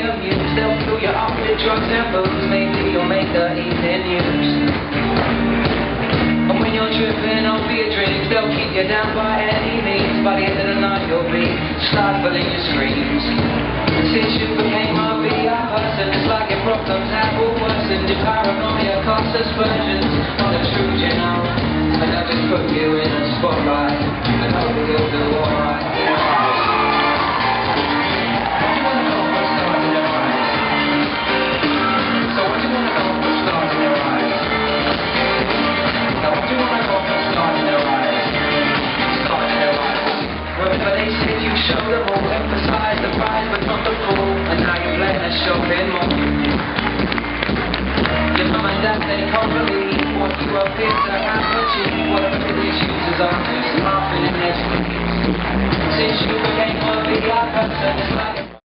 amused. They'll fill you up with drugs and booze. Maybe you'll make the evening news. And when you're tripping over your drinks, they'll keep you down by any means. By the end of the night you'll be stifling your screams. And since you became a VR person, it's like your problems have all worsened. Your paranoia casts aspersions on the truth, you know. And I just put you in a spotlight and hope you'll do alright. But they said you showed them all, emphasized the prize but not the fool. And now you're playing a shopping mall. Your mum and dad, they can't believe what you appear to have achieved. Whatever these users are just laughing in their sleeves. Since you became a VR person, it's like